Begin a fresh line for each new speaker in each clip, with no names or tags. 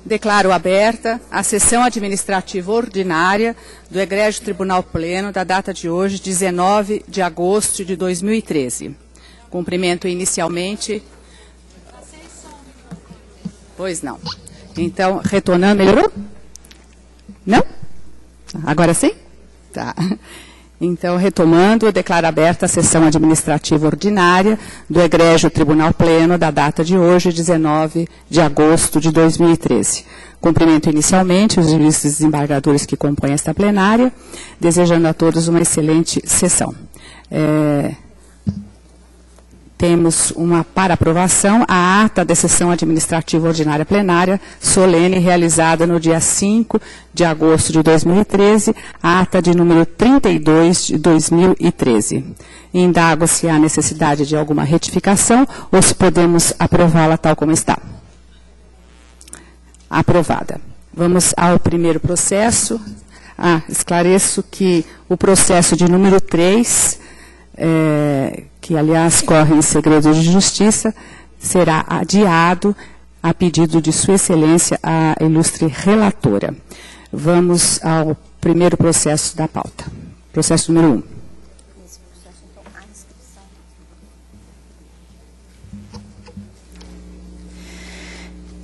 Declaro aberta a sessão administrativa ordinária do Egrégio Tribunal Pleno da data de hoje, 19 de agosto de 2013. Cumprimento inicialmente... Pois não. Então, retornando... Melhorou? Não? Agora sim? Tá. Então, retomando, eu declaro aberta a sessão administrativa ordinária do Egrégio Tribunal Pleno da data de hoje, 19 de agosto de 2013. Cumprimento inicialmente os juízes e desembargadores que compõem esta plenária, desejando a todos uma excelente sessão. Temos para aprovação a ata da sessão administrativa ordinária plenária solene realizada no dia 5 de agosto de 2013, a ata de número 32 de 2013. Indago se há necessidade de alguma retificação ou se podemos aprová-la tal como está. Aprovada. Vamos ao primeiro processo. Esclareço que o processo de número 3... que, aliás, corre em segredo de justiça, será adiado a pedido de Sua Excelência, a ilustre relatora. Vamos ao primeiro processo da pauta. Processo número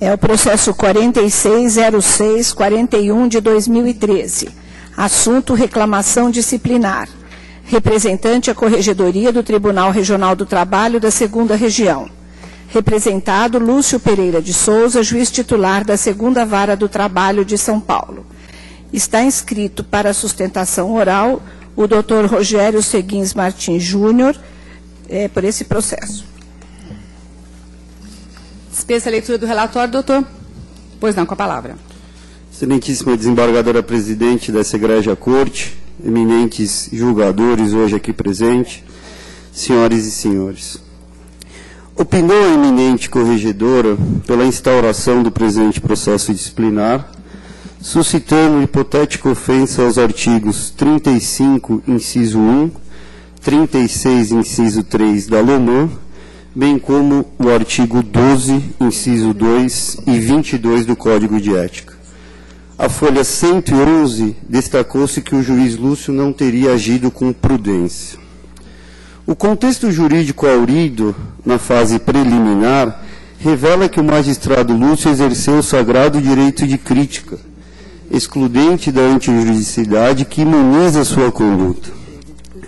1.
É o processo 460641 de 2013. Assunto reclamação disciplinar. Representante a Corregedoria do Tribunal Regional do Trabalho da 2ª Região. Representado Lúcio Pereira de Souza, juiz titular da 2ª Vara do Trabalho de São Paulo. Está inscrito para a sustentação oral o Dr. Rogério Seguins Martins Júnior, por esse processo.
Dispensa a leitura do relatório, doutor? Pois não, com a palavra.
Excelentíssima desembargadora presidente dessa egrégia corte, eminentes julgadores hoje aqui presentes, senhoras e senhores. Opinou a eminente corregedora pela instauração do presente processo disciplinar, suscitando hipotética ofensa aos artigos 35, inciso 1, 36, inciso 3 da LOMAN, bem como o artigo 12, inciso 2 e 22 do Código de Ética. A folha 111 destacou-se que o juiz Lúcio não teria agido com prudência. O contexto jurídico aurido, na fase preliminar, revela que o magistrado Lúcio exerceu o sagrado direito de crítica, excludente da antijuridicidade que imuniza sua conduta.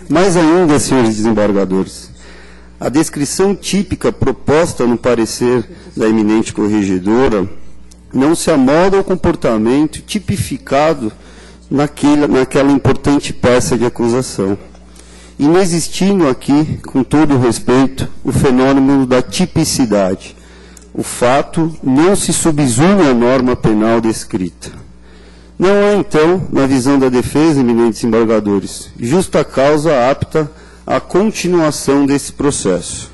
Mais ainda, senhores desembargadores, a descrição típica proposta no parecer da eminente corregedora não se amolda ao comportamento tipificado naquela importante peça de acusação. Inexistindo aqui, com todo o respeito, o fenômeno da tipicidade. O fato não se subsume à norma penal descrita. Não há, então, na visão da defesa, eminentes desembargadores, justa causa apta à continuação desse processo.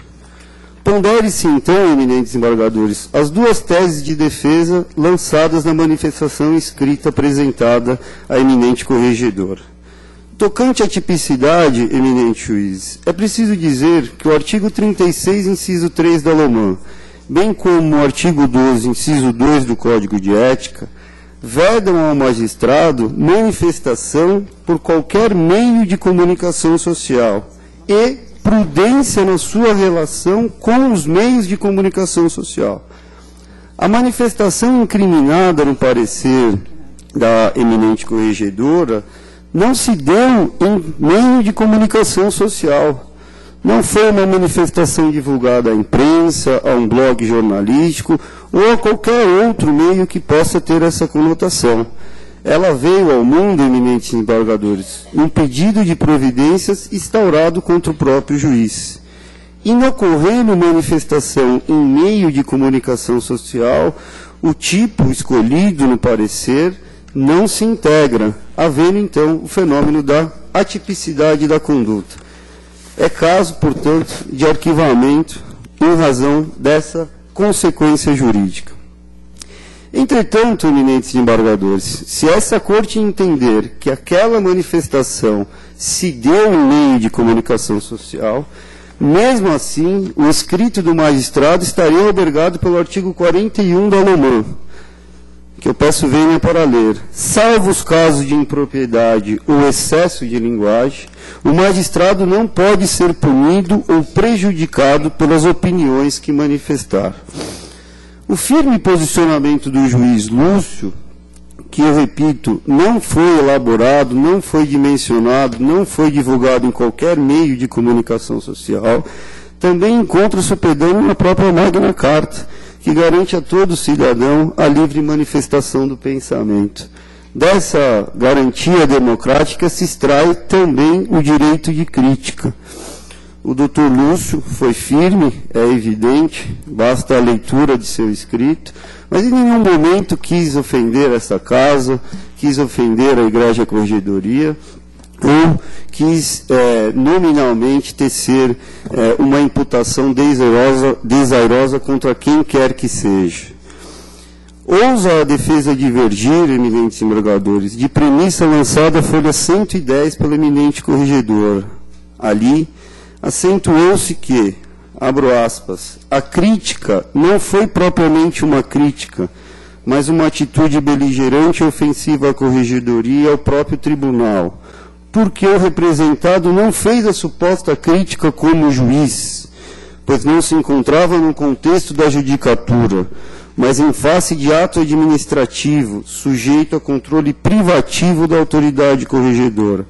Pondere-se, então, eminentes desembargadores, as duas teses de defesa lançadas na manifestação escrita apresentada à eminente corregedora. Tocante à tipicidade, eminente juiz, é preciso dizer que o artigo 36, inciso 3 da LOMAN, bem como o artigo 12, inciso 2 do Código de Ética, vedam ao magistrado manifestação por qualquer meio de comunicação social e prudência na sua relação com os meios de comunicação social. A manifestação incriminada no parecer da eminente corregedora não se deu em meio de comunicação social. Não foi uma manifestação divulgada à imprensa, a um blog jornalístico ou a qualquer outro meio que possa ter essa conotação. Ela veio ao mundo, eminentes desembargadores, um pedido de providências instaurado contra o próprio juiz. Inocorrendo manifestação em meio de comunicação social, o tipo escolhido no parecer não se integra, havendo, então, o fenômeno da atipicidade da conduta. É caso, portanto, de arquivamento em razão dessa consequência jurídica. Entretanto, eminentes desembargadores, se essa corte entender que aquela manifestação se deu em meio de comunicação social, mesmo assim, o escrito do magistrado estaria albergado pelo artigo 41 da LOMAN, que eu peço venha para ler. Salvo os casos de impropriedade ou excesso de linguagem, o magistrado não pode ser punido ou prejudicado pelas opiniões que manifestar. O firme posicionamento do juiz Lúcio, que eu repito, não foi elaborado, não foi dimensionado, não foi divulgado em qualquer meio de comunicação social, também encontra-se hospedando na própria Magna Carta, que garante a todo cidadão a livre manifestação do pensamento. Dessa garantia democrática se extrai também o direito de crítica. O doutor Lúcio foi firme, é evidente, basta a leitura de seu escrito, mas em nenhum momento quis ofender essa casa, quis ofender a Igreja Corregedoria, ou quis nominalmente tecer uma imputação desairosa contra quem quer que seja. Ousa a defesa divergir, eminentes embargadores, de premissa lançada à folha 110 pelo eminente corregedor. Ali, acentuou-se que, abro aspas, a crítica não foi propriamente uma crítica, mas uma atitude beligerante e ofensiva à corregedoria e ao próprio tribunal, porque o representado não fez a suposta crítica como juiz, pois não se encontrava no contexto da judicatura, mas em face de ato administrativo, sujeito a controle privativo da autoridade corregedora.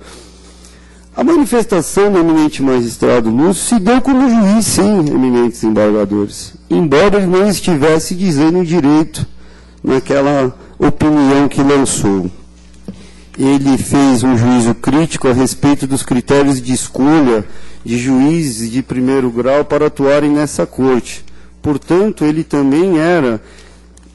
A manifestação do eminente magistrado Lúcio se deu como juiz, sim, eminentes embargadores, embora ele não estivesse dizendo direito naquela opinião que lançou. Ele fez um juízo crítico a respeito dos critérios de escolha de juízes de primeiro grau para atuarem nessa corte. Portanto, ele também era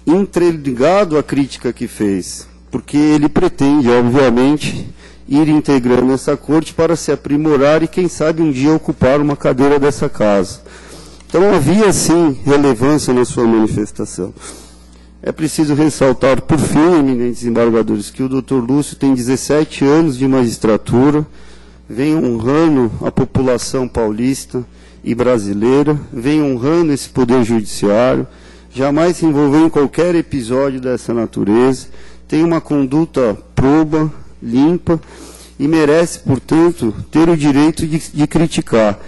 interligado à crítica que fez, porque ele pretende, obviamente, ir integrando essa corte para se aprimorar e, quem sabe, um dia ocupar uma cadeira dessa casa. Então, havia, sim, relevância na sua manifestação. É preciso ressaltar, por fim, eminentes embargadores, que o doutor Lúcio tem 17 anos de magistratura, vem honrando a população paulista e brasileira, vem honrando esse poder judiciário, jamais se envolveu em qualquer episódio dessa natureza, tem uma conduta proba, limpa, e merece, portanto, ter o direito de criticar.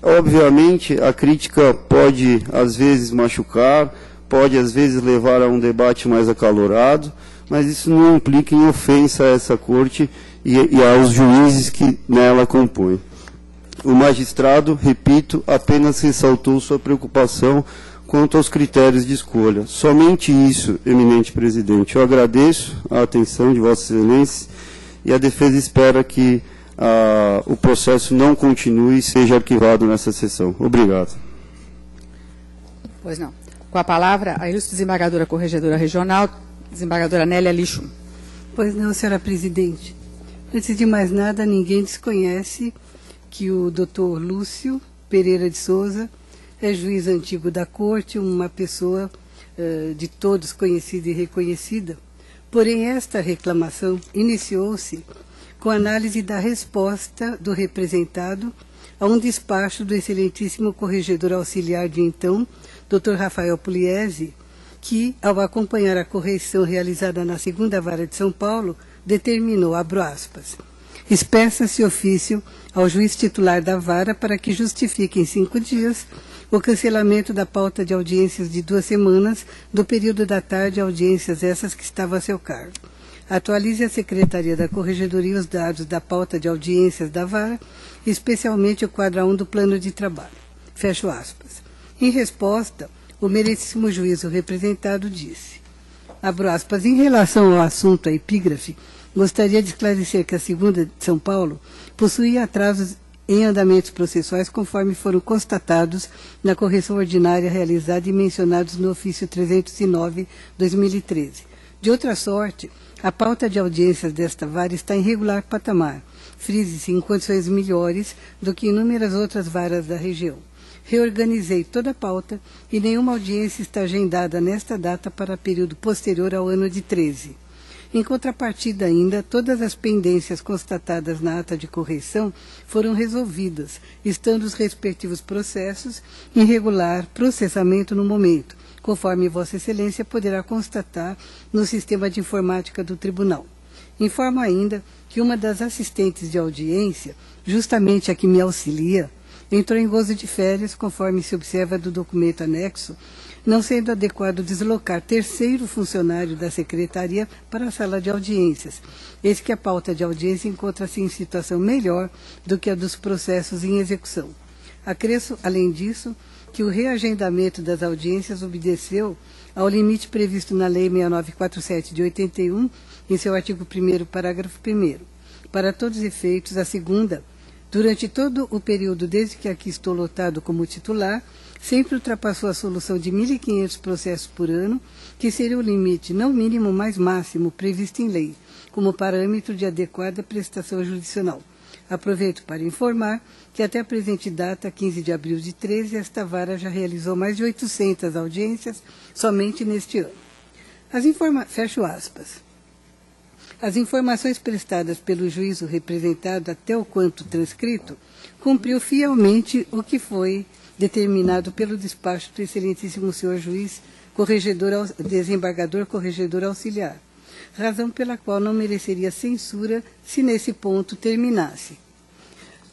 Obviamente, a crítica pode, às vezes, machucar, pode, às vezes, levar a um debate mais acalorado, mas isso não implica em ofensa a essa corte e aos juízes que nela compõem. O magistrado, repito, apenas ressaltou sua preocupação quanto aos critérios de escolha. Somente isso, eminente presidente. Eu agradeço a atenção de Vossa Excelência e a defesa espera que o processo não continue e seja arquivado nessa sessão. Obrigado.
Pois não. Com a palavra, a ilustre desembargadora corregedora regional, desembargadora Nélia Lixo.
Pois não, senhora presidente. Antes de mais nada, ninguém desconhece que o doutor Lúcio Pereira de Souza é juiz antigo da corte, uma pessoa de todos conhecida e reconhecida. Porém, esta reclamação iniciou-se com a análise da resposta do representado a um despacho do excelentíssimo corregedor auxiliar de então, Dr. Rafael Pugliese, que, ao acompanhar a correição realizada na 2ª Vara de São Paulo, determinou, abro aspas, espeça-se ofício ao juiz titular da vara para que justifique em 5 dias o cancelamento da pauta de audiências de 2 semanas do período da tarde, audiências essas que estavam a seu cargo. Atualize a Secretaria da Corregedoria os dados da pauta de audiências da vara, especialmente o quadro 1 do plano de trabalho. Fecho aspas. Em resposta, o meretíssimo juiz representado disse, abro aspas, em relação ao assunto, a epígrafe, gostaria de esclarecer que a 2ª de São Paulo possuía atrasos em andamentos processuais conforme foram constatados na correção ordinária realizada e mencionados no ofício 309/2013. De outra sorte, a pauta de audiências desta vara está em regular patamar, frise-se em condições melhores do que inúmeras outras varas da região. Reorganizei toda a pauta e nenhuma audiência está agendada nesta data para período posterior ao ano de 13. Em contrapartida ainda, todas as pendências constatadas na ata de correição foram resolvidas, estando os respectivos processos em regular processamento no momento, conforme Vossa Excelência poderá constatar no sistema de informática do Tribunal. Informo ainda que uma das assistentes de audiência, justamente a que me auxilia, entrou em gozo de férias, conforme se observa do documento anexo, não sendo adequado deslocar terceiro funcionário da Secretaria para a sala de audiências. Eis que a pauta de audiência encontra-se em situação melhor do que a dos processos em execução. Acresço, além disso, que o reagendamento das audiências obedeceu ao limite previsto na Lei 6947 de 81, em seu artigo 1º, parágrafo 1º. Para todos os efeitos, a segunda, durante todo o período desde que aqui estou lotado como titular, sempre ultrapassou a solução de 1.500 processos por ano, que seria o limite não mínimo, mas máximo, previsto em lei, como parâmetro de adequada prestação jurisdicional. Aproveito para informar que até a presente data, 15 de abril de 13, esta vara já realizou mais de 800 audiências somente neste ano. Fecho aspas. As informações prestadas pelo juízo representado até o quanto transcrito cumpriu fielmente o que foi determinado pelo despacho do excelentíssimo senhor juiz, desembargador corregedor auxiliar, razão pela qual não mereceria censura se nesse ponto terminasse.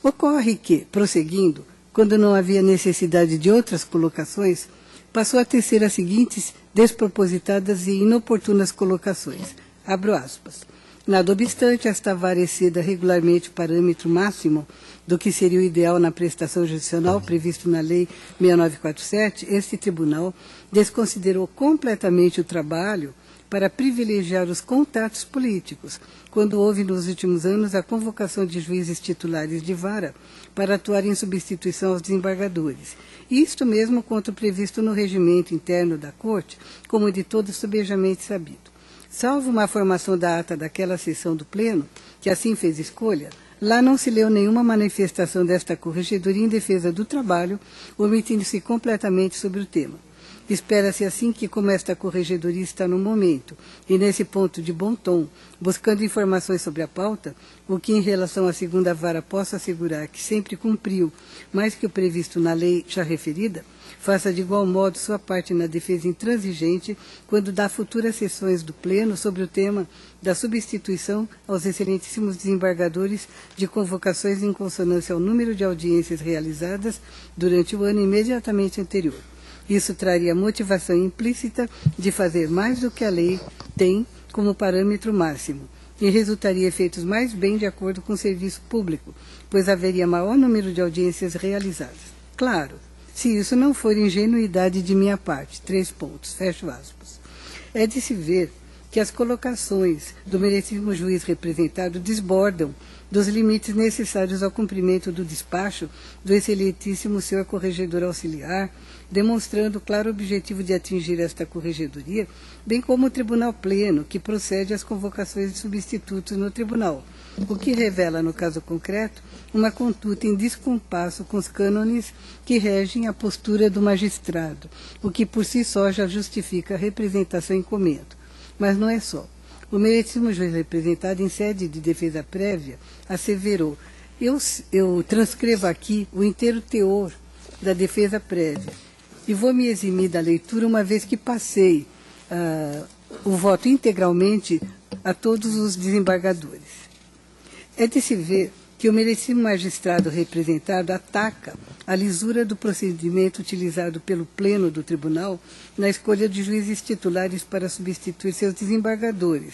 Ocorre que, prosseguindo, quando não havia necessidade de outras colocações, passou a tecer as seguintes despropositadas e inoportunas colocações. Abro aspas. Nada obstante, esta vara exceda regularmente o parâmetro máximo do que seria o ideal na prestação jurisdicional previsto na Lei 6947, este tribunal desconsiderou completamente o trabalho para privilegiar os contatos políticos, quando houve nos últimos anos a convocação de juízes titulares de vara para atuar em substituição aos desembargadores. Isto mesmo contra o previsto no regimento interno da Corte, como de todo sobejamente sabido. Salvo uma formação da ata daquela sessão do Pleno, que assim fez escolha, lá não se leu nenhuma manifestação desta corregedoria em defesa do trabalho, omitindo-se completamente sobre o tema. Espera-se assim que, como esta corregedoria está no momento, e nesse ponto de bom tom, buscando informações sobre a pauta, o que em relação à segunda vara posso assegurar que sempre cumpriu mais que o previsto na lei já referida, faça de igual modo sua parte na defesa intransigente quando dá futuras sessões do Pleno sobre o tema da substituição aos excelentíssimos desembargadores de convocações em consonância ao número de audiências realizadas durante o ano imediatamente anterior. Isso traria motivação implícita de fazer mais do que a lei tem como parâmetro máximo e resultaria efeitos mais bem de acordo com o serviço público, pois haveria maior número de audiências realizadas. Claro, se isso não for ingenuidade de minha parte. 3 pontos, fecho aspas. É de se ver que as colocações do merecidíssimo juiz representado desbordam dos limites necessários ao cumprimento do despacho do excelentíssimo senhor corregedor auxiliar, demonstrando o claro objetivo de atingir esta corregedoria, bem como o Tribunal Pleno, que procede às convocações de substitutos no Tribunal, o que revela, no caso concreto, uma conduta em descompasso com os cânones que regem a postura do magistrado, o que por si só já justifica a representação em comento. Mas não é só. O merecidíssimo juiz representado em sede de defesa prévia asseverou: eu transcrevo aqui o inteiro teor da defesa prévia e vou me eximir da leitura uma vez que passei o voto integralmente a todos os desembargadores. É de se ver que o merecidíssimo magistrado representado ataca a lisura do procedimento utilizado pelo Pleno do Tribunal na escolha de juízes titulares para substituir seus desembargadores,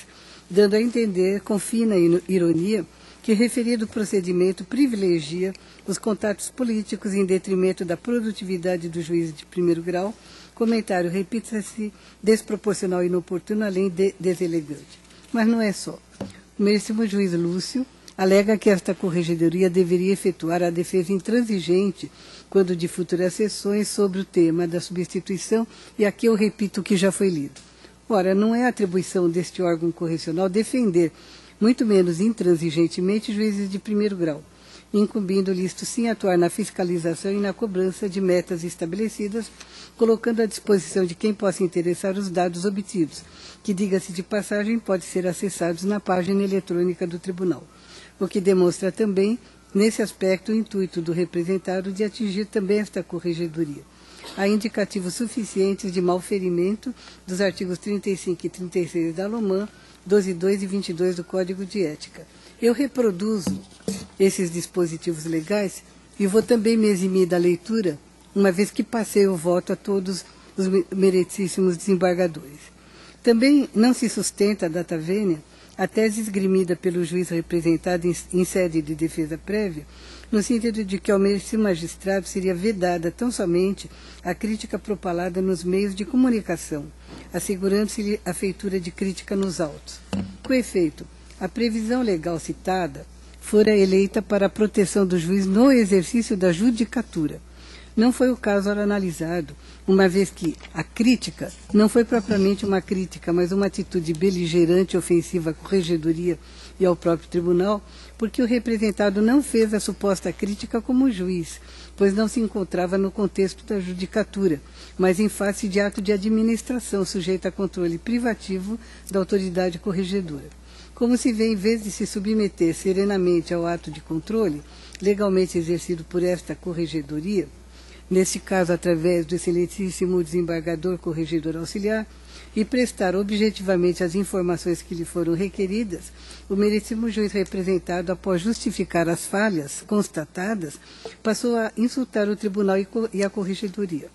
dando a entender, com fina ironia, que referido procedimento privilegia os contatos políticos em detrimento da produtividade do juiz de primeiro grau, comentário, repita-se, desproporcional e inoportuno, além de deselegante. Mas não é só. O merecidíssimo juiz Lúcio alega que esta corregedoria deveria efetuar a defesa intransigente quando de futuras sessões sobre o tema da substituição, e aqui eu repito o que já foi lido. Ora, não é atribuição deste órgão correcional defender, muito menos intransigentemente, juízes de primeiro grau. incumbindo-lhe isto sim atuar na fiscalização e na cobrança de metas estabelecidas, colocando à disposição de quem possa interessar os dados obtidos, que, diga-se de passagem, podem ser acessados na página eletrônica do Tribunal, o que demonstra também, nesse aspecto, o intuito do representado de atingir também esta corregedoria. Há indicativos suficientes de malferimento dos artigos 35 e 36 da LOMAN, 12.2 e 22 do Código de Ética. Eu reproduzo esses dispositivos legais e vou também me eximir da leitura, uma vez que passei o voto a todos os meritíssimos desembargadores. Também não se sustenta, data vênia, a tese esgrimida pelo juiz representado em sede de defesa prévia, no sentido de que ao merecer magistrado seria vedada tão somente a crítica propalada nos meios de comunicação, assegurando-se-lhe a feitura de crítica nos autos. Com efeito, a previsão legal citada fora eleita para a proteção do juiz no exercício da judicatura. Não foi o caso analisado, uma vez que a crítica não foi propriamente uma crítica, mas uma atitude beligerante e ofensiva à corregedoria e ao próprio tribunal, porque o representado não fez a suposta crítica como juiz, pois não se encontrava no contexto da judicatura, mas em face de ato de administração sujeito a controle privativo da autoridade corregedora. Como se vê, em vez de se submeter serenamente ao ato de controle, legalmente exercido por esta corregedoria, neste caso através do excelentíssimo desembargador corregedor auxiliar, e prestar objetivamente as informações que lhe foram requeridas, o meritíssimo juiz representado, após justificar as falhas constatadas, passou a insultar o tribunal e a corregedoria.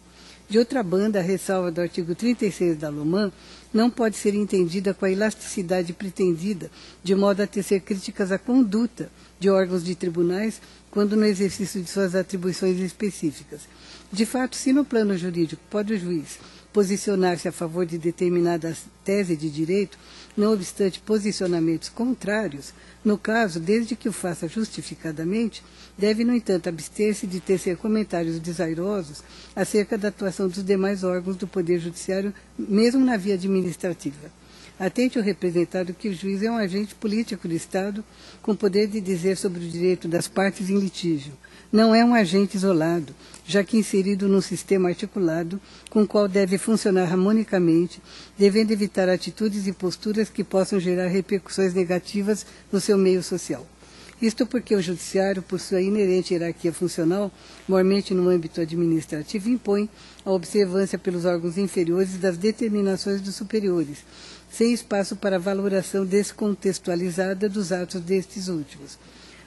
De outra banda, a ressalva do artigo 36 da LOMAN não pode ser entendida com a elasticidade pretendida, de modo a tecer críticas à conduta de órgãos de tribunais quando no exercício de suas atribuições específicas. De fato, se no plano jurídico pode o juiz posicionar-se a favor de determinada tese de direito, não obstante posicionamentos contrários, no caso, desde que o faça justificadamente, deve, no entanto, abster-se de tecer comentários desairosos acerca da atuação dos demais órgãos do Poder Judiciário, mesmo na via administrativa. Atente o representado que o juiz é um agente político do Estado com poder de dizer sobre o direito das partes em litígio. Não é um agente isolado, já que inserido num sistema articulado com o qual deve funcionar harmonicamente, devendo evitar atitudes e posturas que possam gerar repercussões negativas no seu meio social. Isto porque o judiciário, por sua inerente hierarquia funcional, maiormente no âmbito administrativo, impõe a observância pelos órgãos inferiores das determinações dos superiores, sem espaço para valoração descontextualizada dos atos destes últimos.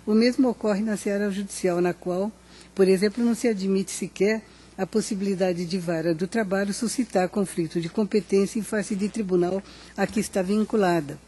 O mesmo ocorre na seara judicial, na qual, por exemplo, não se admite sequer a possibilidade de vara do trabalho suscitar conflito de competência em face de tribunal a que está vinculada.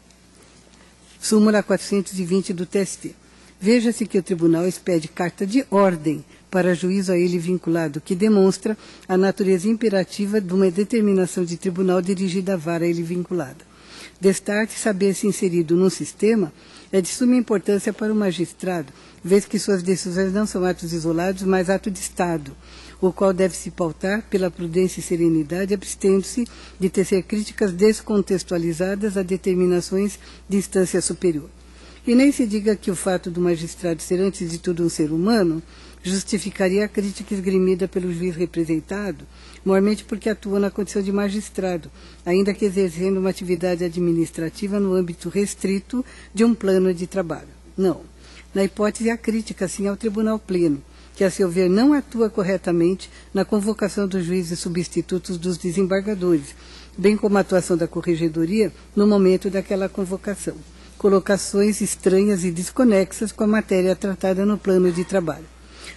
Súmula 420 do TST. Veja-se que o tribunal expede carta de ordem para juízo a ele vinculado, que demonstra a natureza imperativa de uma determinação de tribunal dirigida à vara a ele vinculada. Destarte saber-se inserido num sistema é de suma importância para o magistrado, vez que suas decisões não são atos isolados, mas ato de Estado, o qual deve se pautar pela prudência e serenidade, abstendo-se de tecer críticas descontextualizadas a determinações de instância superior. E nem se diga que o fato do magistrado ser, antes de tudo, um ser humano, justificaria a crítica esgrimida pelo juiz representado, maiormente porque atua na condição de magistrado, ainda que exercendo uma atividade administrativa no âmbito restrito de um plano de trabalho. Não. Na hipótese, a crítica, sim, ao Tribunal Pleno, que, a seu ver, não atua corretamente na convocação dos juízes substitutos dos desembargadores, bem como a atuação da corregedoria no momento daquela convocação. Colocações estranhas e desconexas com a matéria tratada no plano de trabalho.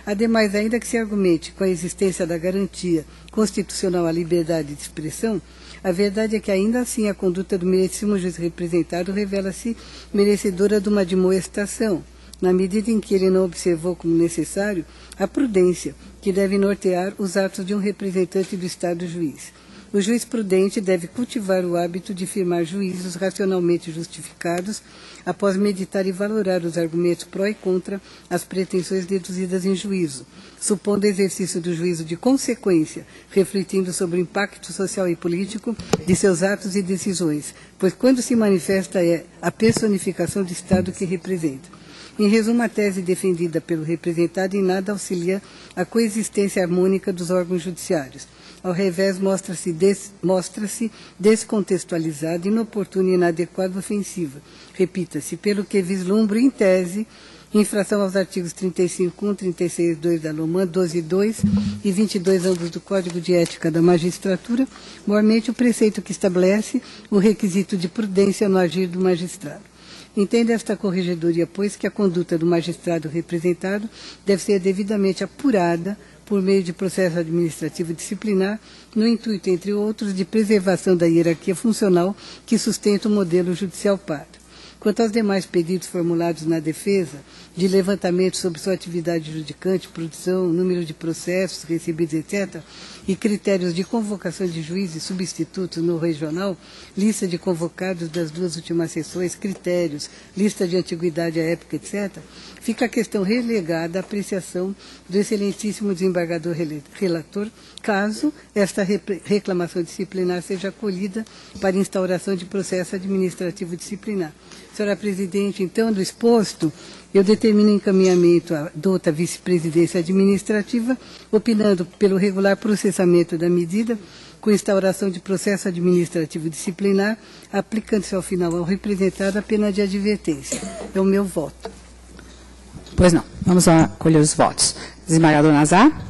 Ademais, ainda que se argumente com a existência da garantia constitucional à liberdade de expressão, a verdade é que ainda assim a conduta do meritíssimo juiz representado revela-se merecedora de uma admoestação, na medida em que ele não observou como necessário a prudência que deve nortear os atos de um representante do Estado juiz. O juiz prudente deve cultivar o hábito de firmar juízos racionalmente justificados após meditar e valorar os argumentos pró e contra as pretensões deduzidas em juízo, supondo exercício do juízo de consequência, refletindo sobre o impacto social e político de seus atos e decisões, pois quando se manifesta é a personificação do Estado que representa. Em resumo, a tese defendida pelo representado em nada auxilia a coexistência harmônica dos órgãos judiciários. Ao revés, mostra-se descontextualizada, inoportuna, inadequada e ofensiva. Repita-se, pelo que vislumbro, em tese, infração aos artigos 35.1, 36.2 da LOMAN, 12.2 e 22 ambos do Código de Ética da Magistratura, mormente o preceito que estabelece o requisito de prudência no agir do magistrado. Entende esta corregedoria, pois, que a conduta do magistrado representado deve ser devidamente apurada por meio de processo administrativo disciplinar, no intuito, entre outros, de preservação da hierarquia funcional que sustenta o modelo judicial pátrio. Quanto aos demais pedidos formulados na defesa, de levantamento sobre sua atividade judicante, produção, número de processos recebidos, etc., e critérios de convocação de juízes substitutos no regional, lista de convocados das duas últimas sessões, critérios, lista de antiguidade à época, etc., fica a questão relegada à apreciação do excelentíssimo desembargador relator, caso esta reclamação disciplinar seja acolhida para instauração de processo administrativo disciplinar. Senhora Presidente, então, do exposto, eu determino encaminhamento à dota vice-presidência administrativa, opinando pelo regular processamento da medida, com instauração de processo administrativo disciplinar, aplicando-se ao final ao representado a pena de advertência. É o meu voto.
Pois não. Vamos acolher os votos. Desembargador Nazar.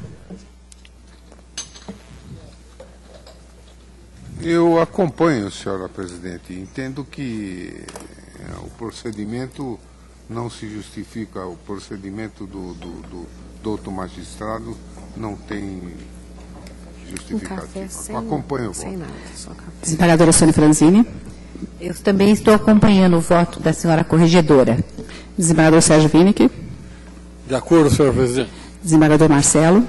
Eu acompanho, senhora presidente. Entendo que o procedimento não se justifica, o procedimento do outro magistrado não tem justificativa. Acompanho o voto.
Desembargadora Sônia Franzini.
Eu também estou acompanhando o voto da senhora corregedora.
Desembargador Sérgio Winick.
De acordo, senhor presidente.
Desembargador Marcelo.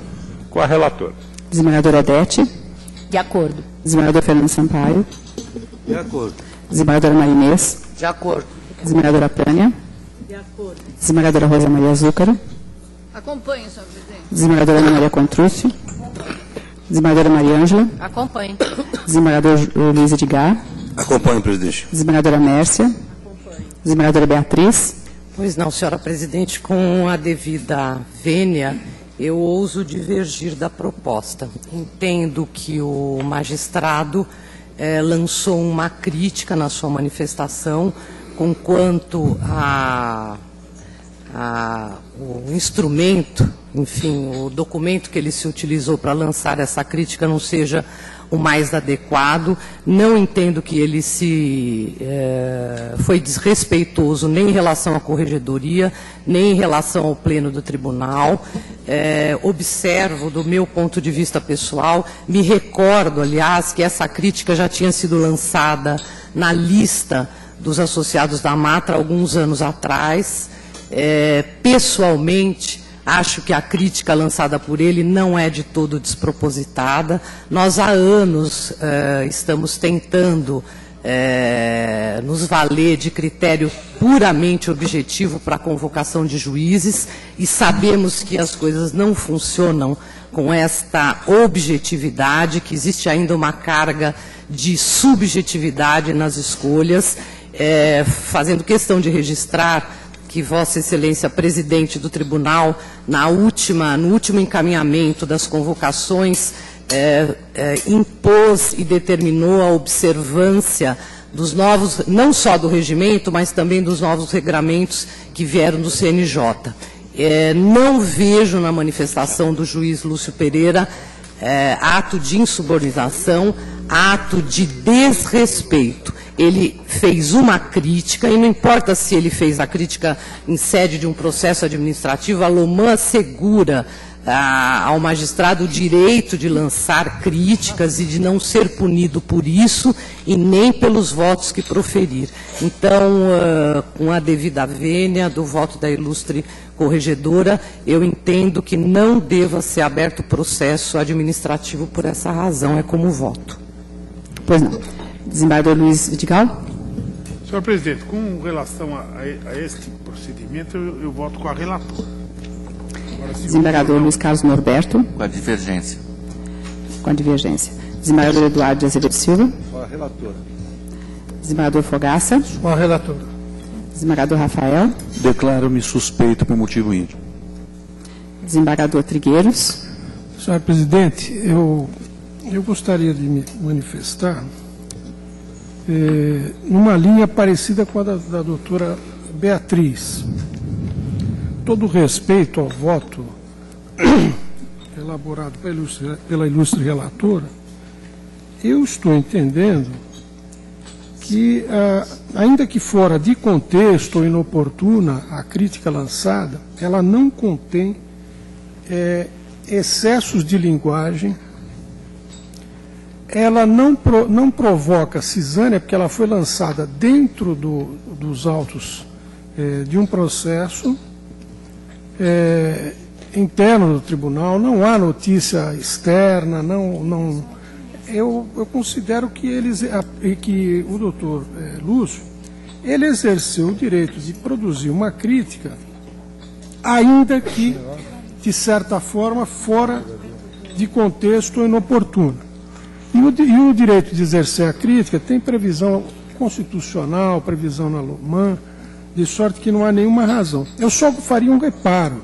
Com a relatora.
Desembargadora Odete.
De acordo.
Desembargador Fernando Sampaio.
De acordo.
Desembargadora Marinês.
De acordo.
Desembargadora Tânia.
De acordo.
Desembargadora Rosa Maria Zúcaro.
Acompanho, senhor presidente.
Desembargadora Ana Maria Contrúcio. Desembargadora Maria Ângela.
Acompanho.
Desembargador Luiz Edgar.
Acompanho, presidente.
Desembargadora Mércia.
Acompanho.
Desembargadora Beatriz.
Pois não, senhora presidente, com a devida vênia, eu ouso divergir da proposta. Entendo que o magistrado lançou uma crítica na sua manifestação, conquanto o instrumento, enfim, o documento que ele se utilizou para lançar essa crítica não seja o mais adequado. Não entendo que ele foi desrespeitoso nem em relação à corregedoria, nem em relação ao pleno do tribunal. Observo, do meu ponto de vista pessoal, me recordo, aliás, que essa crítica já tinha sido lançada na lista dos associados da Matra alguns anos atrás. Pessoalmente, acho que a crítica lançada por ele não é de todo despropositada. Nós há anos estamos tentando nos valer de critério puramente objetivo para a convocação de juízes e sabemos que as coisas não funcionam com esta objetividade, que existe ainda uma carga de subjetividade nas escolhas, fazendo questão de registrar que Vossa Excelência, presidente do Tribunal, no último encaminhamento das convocações, impôs e determinou a observância dos novos, não só do regimento, mas também dos novos regramentos que vieram do CNJ. Não vejo na manifestação do juiz Lúcio Pereira ato de insubordinação, ato de desrespeito. Ele fez uma crítica, e não importa se ele fez a crítica em sede de um processo administrativo, a LOMAN assegura ao magistrado o direito de lançar críticas e de não ser punido por isso e nem pelos votos que proferir. Então, com a devida vênia do voto da ilustre corregedora, eu entendo que não deva ser aberto processo administrativo por essa razão, é como voto.
Pois não. Desembargador Luiz Vidigal.
Senhor presidente, com relação a este procedimento, eu voto com a relatora.
Desembargador Luiz Carlos Norberto.
Com a divergência.
Com a divergência. Desembargador Eduardo de Azevedo Silva.
Com a relatora.
Desembargador Fogaça.
Com a relatora.
Desembargador Rafael.
Declaro-me suspeito por motivo íntimo.
Desembargador Trigueiros.
Senhor presidente, eu gostaria de me manifestar numa linha parecida com a da doutora Beatriz. Todo respeito ao voto elaborado pela ilustre relatora, eu estou entendendo que, ainda que fora de contexto ou inoportuna a crítica lançada, ela não contém excessos de linguagem, ela não provoca cisânia, porque ela foi lançada dentro dos autos de um processo interno do tribunal, não há notícia externa, eu considero que o doutor Lúcio, ele exerceu o direito de produzir uma crítica, ainda que, de certa forma, fora de contexto ou inoportuno. E o direito de exercer a crítica tem previsão constitucional, previsão na LOMAN, de sorte que não há nenhuma razão. Eu só faria um reparo.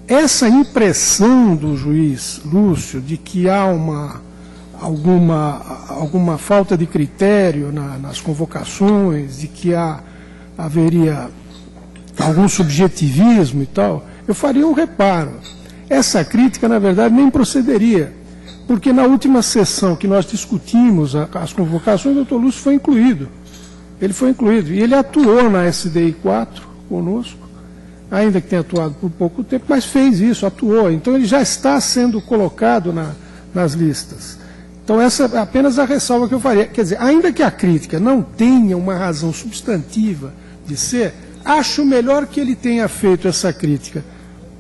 Essa impressão do juiz Lúcio de que há alguma falta de critério nas convocações, de que haveria algum subjetivismo e tal, eu faria um reparo. Essa crítica, na verdade, nem procederia, porque na última sessão que nós discutimos as convocações, o doutor Lúcio foi incluído. Ele foi incluído e ele atuou na SDI 4 conosco, ainda que tenha atuado por pouco tempo, mas fez isso, atuou. Então ele já está sendo colocado nas listas. Então essa é apenas a ressalva que eu faria. Quer dizer, ainda que a crítica não tenha uma razão substantiva de ser, acho melhor que ele tenha feito essa crítica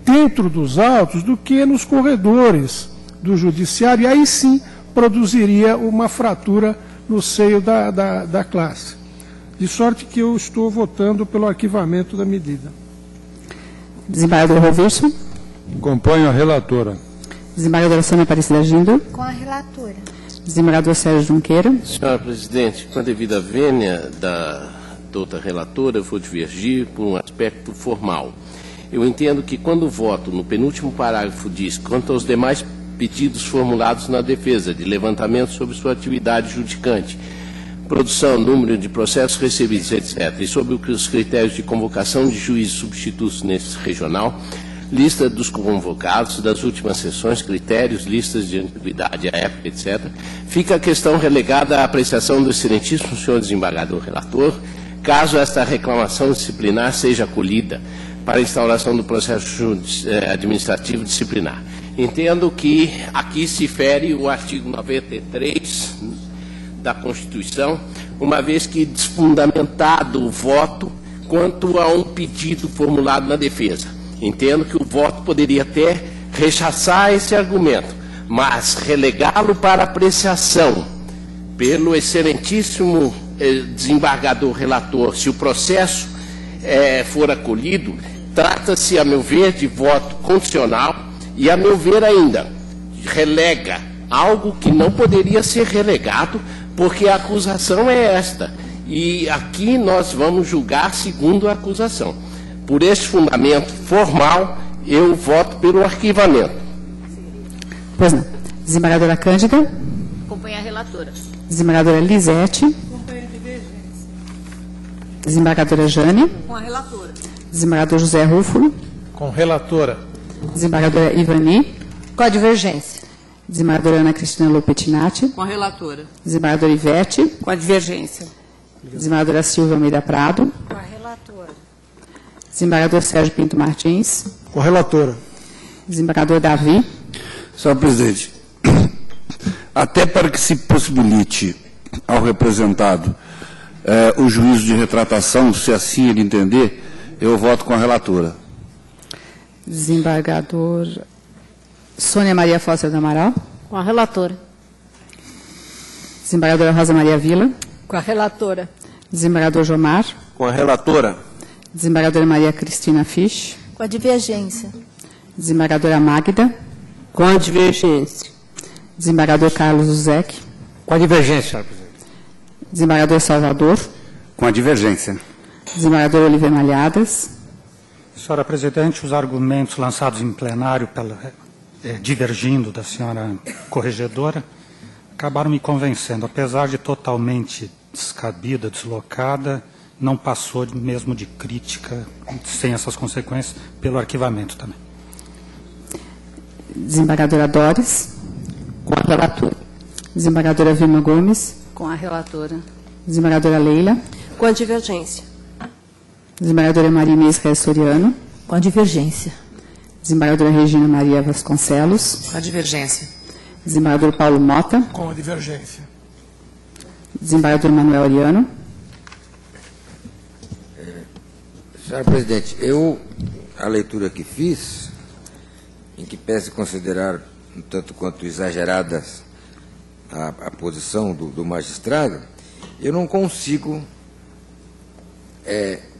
dentro dos autos do que nos corredores do judiciário, e aí sim produziria uma fratura no seio da classe. De sorte que eu estou votando pelo arquivamento da medida.
Desembargador Rovirson.
Acompanho a relatora.
Desembargadora Sônia Aparecida Gindo.
Com a relatora.
Desembargador Sérgio Junqueira.
Senhora presidente, com a devida vênia da doutora relatora, eu vou divergir por um aspecto formal. Eu entendo que quando voto no penúltimo parágrafo diz, quanto aos demais pedidos formulados na defesa, de levantamento sobre sua atividade judicante, produção, número de processos recebidos, etc., e sobre os critérios de convocação de juízes substitutos nesse regional, lista dos convocados das últimas sessões, critérios, listas de antiguidade, a época, etc., fica a questão relegada à apreciação do excelentíssimo senhor desembargador relator, caso esta reclamação disciplinar seja acolhida para a instauração do processo administrativo disciplinar. Entendo que aqui se fere o artigo 93 da Constituição, uma vez que desfundamentado o voto quanto a um pedido formulado na defesa. Entendo que o voto poderia até rechaçar esse argumento, mas relegá-lo para apreciação pelo excelentíssimo desembargador relator, se o processo for acolhido, trata-se, a meu ver, de voto condicional e, a meu ver ainda, relega algo que não poderia ser relegado, porque a acusação é esta. E aqui nós vamos julgar segundo a acusação. Por esse fundamento formal, eu voto pelo arquivamento.
Pois não. Desembargadora Cândida.
Acompanha a relatora.
Desembargadora Lisete.
Acompanha a divergência.
Desembargadora Jane.
Com a relatora.
Desembargador José Rúfulo.
Com relatora.
Desembargadora Ivani.
Com a divergência.
Desembargadora Ana Cristina Lopetinati.
Com a relatora.
Desembargadora Ivete.
Com a divergência.
Desembargadora Silvia Almeida Prado.
Com a relatora.
Desembargador Sérgio Pinto Martins.
Com relatora.
Desembargador Davi.
Senhor presidente, até para que se possibilite ao representado o juízo de retratação, se assim ele entender, eu voto com a relatora.
Desembargador Sônia Maria Foster do Amaral.
Com a relatora.
Desembargadora Rosa Maria Vila.
Com a relatora.
Desembargador Jomar.
Com a relatora.
Desembargadora Maria Cristina Fisch.
Com a divergência.
Desembargadora Magda.
Com a divergência.
Desembargador Carlos Uzek.
Com a divergência, senhor presidente.
Desembargador Salvador.
Com a divergência.
Desembargador Oliveira Malhadas.
Senhora Presidente, os argumentos lançados em plenário, divergindo da senhora corregedora, acabaram me convencendo. Apesar de totalmente descabida, deslocada, não passou mesmo de crítica, sem essas consequências, pelo arquivamento também.
Desembargadora Dores.
Com a relatora.
Desembargadora Vilma Gomes.
Com a relatora.
Desembargadora Leila.
Com a divergência.
Desembargadora Maria Inês Reis Soriano.
Com a divergência.
Desembargadora Regina Maria Vasconcelos.
Com a divergência.
Desembargador Paulo Mota.
Com a divergência.
Desembargador Manuel Ariano.
Senhora Presidente, a leitura que fiz, em que pese considerar um tanto quanto exageradas a posição do magistrado, eu não consigo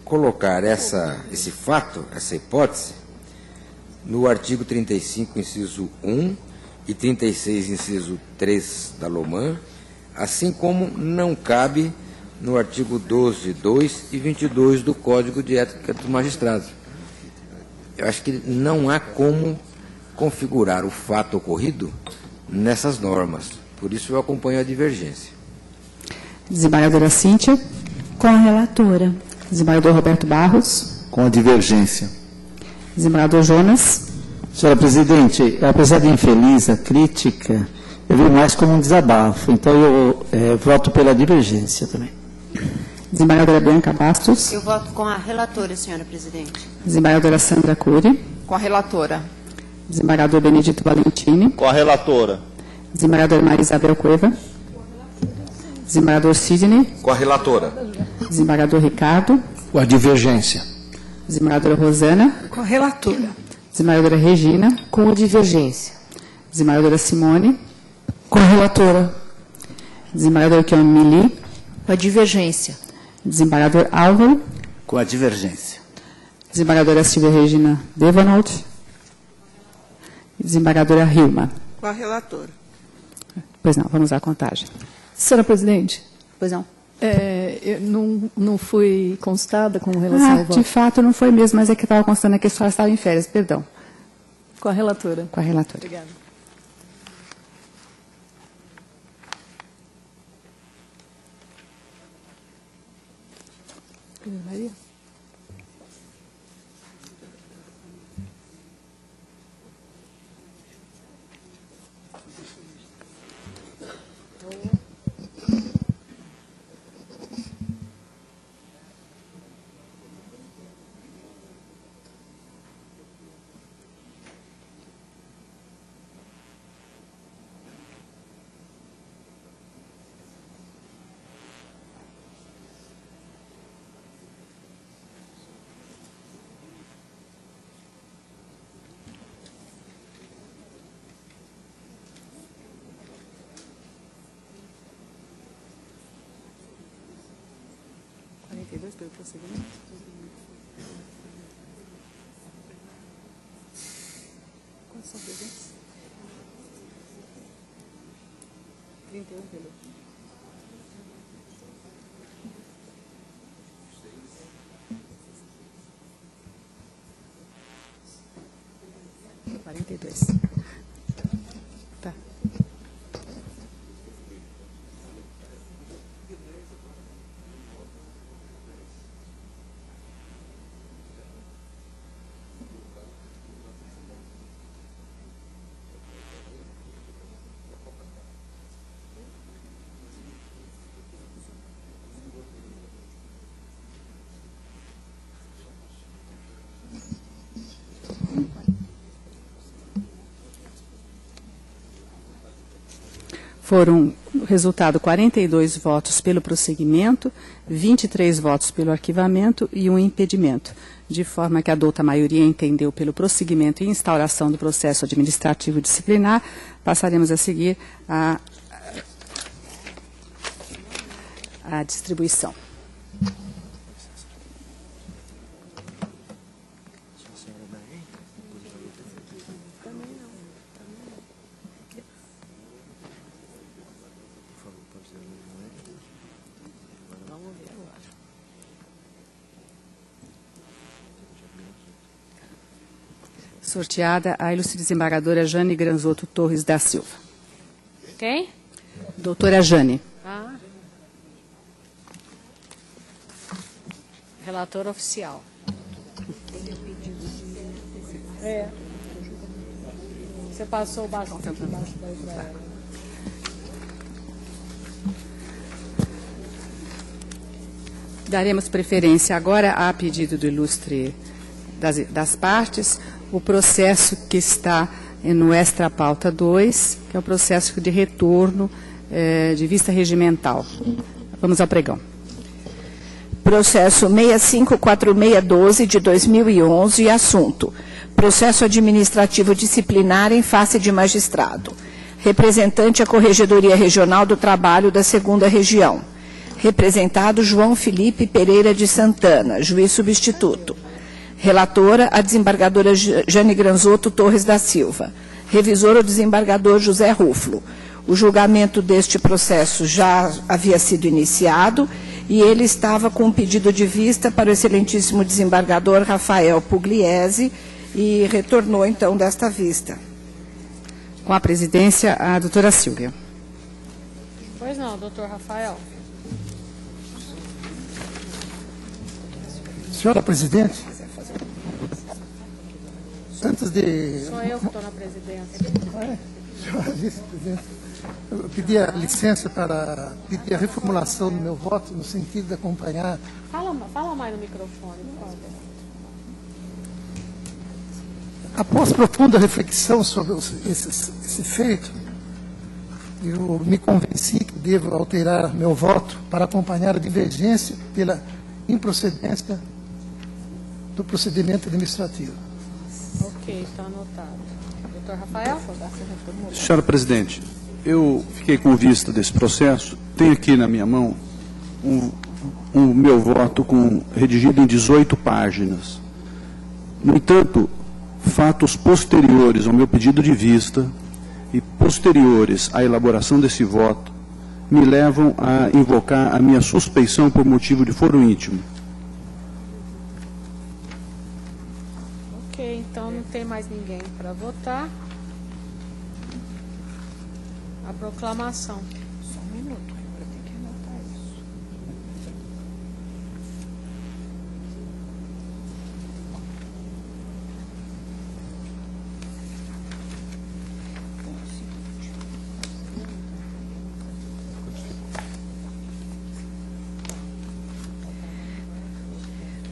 colocar esse fato, essa hipótese, no artigo 35, inciso 1 e 36, inciso 3 da LOMAN, assim como não cabe no artigo 12, 2 e 22 do Código de Ética dos Magistrados. Eu acho que não há como configurar o fato ocorrido nessas normas. Por isso eu acompanho a divergência.
Desembargadora Cíntia.
Com a relatora.
Desembargador Roberto Barros.
Com a divergência.
Desembargador Jonas.
Senhora Presidente, apesar de infeliz a crítica, eu vi mais como um desabafo, então eu voto pela divergência também.
Desembargadora Bianca Bastos.
Eu voto com a relatora, senhora Presidente.
Desembargadora Sandra Cury.
Com a relatora.
Desembargador Benedito Valentini.
Com a relatora.
Desembargadora Maria Isabel Cueva. Desembargador Sidney.
Com a relatora.
Desembargador Ricardo.
Com a divergência.
Desembargadora Rosana.
Com a relatora.
Desembargadora Regina.
Com a divergência.
Desembargadora Simone.
Com a relatora.
Desembargador Kion Mili.
Com a divergência.
Desembargador Álvaro.
Com a divergência.
Desembargadora Silvia Regina Devanold. Desembargadora Hilma.
Com a relatora.
Pois não, vamos à contagem.
Senhora Presidente.
Pois não.
Eu não fui constada com relação ao voto.
De fato não foi mesmo, mas é que estava constando aqui que a senhora estava em férias, perdão.
Com a relatora.
Com a relatora.
Obrigada. Maria? Pelo procedimento. Quantos são presentes? 31 pelo. Tá.
Foram, resultado, 42 votos pelo prosseguimento, 23 votos pelo arquivamento e um impedimento, de forma que a douta maioria entendeu pelo prosseguimento e instauração do processo administrativo disciplinar. Passaremos a seguir a distribuição. Sorteada a ilustre desembargadora Jane Granzotto Torres da Silva.
Quem?
Doutora Jane.
Ah. Relatora oficial. Você passou bastante embaixo daí para ela.
Daremos preferência agora a pedido do ilustre das partes, o processo que está no Extra Pauta 2, que é o processo de retorno de vista regimental. Vamos ao pregão.
Processo 654612 de 2011, assunto: processo administrativo disciplinar em face de magistrado. Representante a Corregedoria Regional do Trabalho da 2ª Região. Representado João Felipe Pereira de Santana, juiz substituto. Relatora a desembargadora Jane Granzotto Torres da Silva. Revisor o desembargador José Ruflo. O julgamento deste processo já havia sido iniciado e ele estava com um pedido de vista para o excelentíssimo desembargador Rafael Pugliese e retornou, então, desta vista.
Com a presidência, a doutora Silvia.
Pois não, doutor Rafael.
Senhora presidente, antes de...
Sou eu que estou na presidência.
Senhora vice-presidente, eu pedi a licença para pedir a reformulação do meu voto no sentido de acompanhar...
Fala mais no microfone, por favor.
Após profunda reflexão sobre esse feito, eu me convenci que devo alterar meu voto para acompanhar a divergência pela improcedência do procedimento administrativo.
Ok, está anotado. Doutor Rafael?
Senhora presidente, eu fiquei com vista desse processo. Tenho aqui na minha mão o meu voto redigido em 18 páginas. No entanto, fatos posteriores ao meu pedido de vista e posteriores à elaboração desse voto me levam a invocar a minha suspeição por motivo de foro íntimo.
Ok, então não tem mais ninguém para votar. A proclamação. Só um minuto, eu tenho que anotar isso.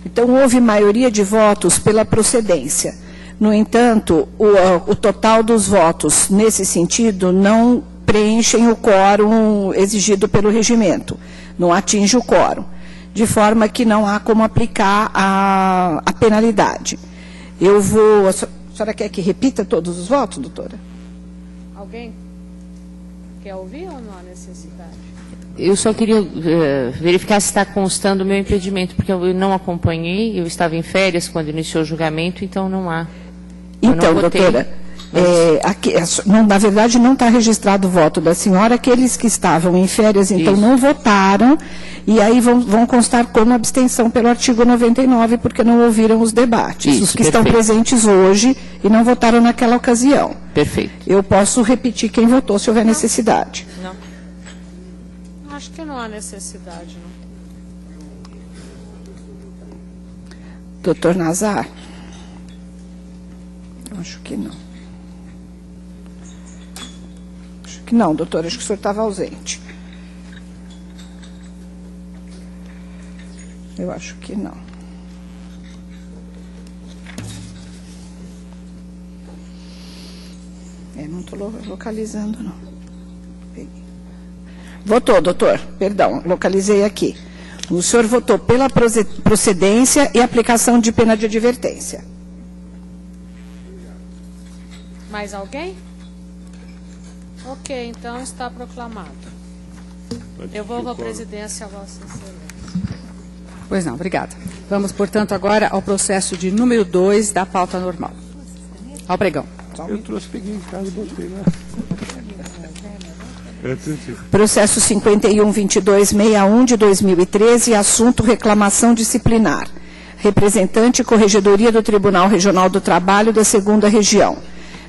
Então, houve maioria de votos pela procedência. No entanto, o total dos votos, nesse sentido, não preenchem o quórum exigido pelo regimento, não atinge o quórum, de forma que não há como aplicar a penalidade. Eu vou... A senhora quer que repita todos os votos, doutora?
Alguém quer ouvir ou não há necessidade?
Eu só queria verificar se está constando o meu impedimento, porque eu não acompanhei, eu estava em férias quando iniciou o julgamento, então não há.
Então, doutora, aqui, na verdade não está registrado o voto da senhora, aqueles que estavam em férias, então não votaram, e aí vão constar como abstenção pelo artigo 99, porque não ouviram os debates. Os que estão presentes hoje e não votaram naquela ocasião.
Perfeito.
Eu posso repetir quem votou, se houver necessidade.
Não. Acho que não há necessidade, não.
Doutor Nazar? Acho que não. Acho que não, doutor. Acho que o senhor estava ausente. Eu acho que não. Não estou localizando, não. Votou, doutor. Perdão, localizei aqui. O senhor votou pela procedência e aplicação de pena de advertência.
Mais alguém? Ok, então está proclamado. Eu vou à presidência, Vossa Excelência.
Pois não, obrigada. Vamos, portanto, agora ao processo de número 2 da pauta normal. Ao pregão.
Eu trouxe, peguei em casa e botei lá.
Processo 51.2261 de 2013, assunto reclamação disciplinar. Representante Corregedoria do Tribunal Regional do Trabalho da 2ª Região.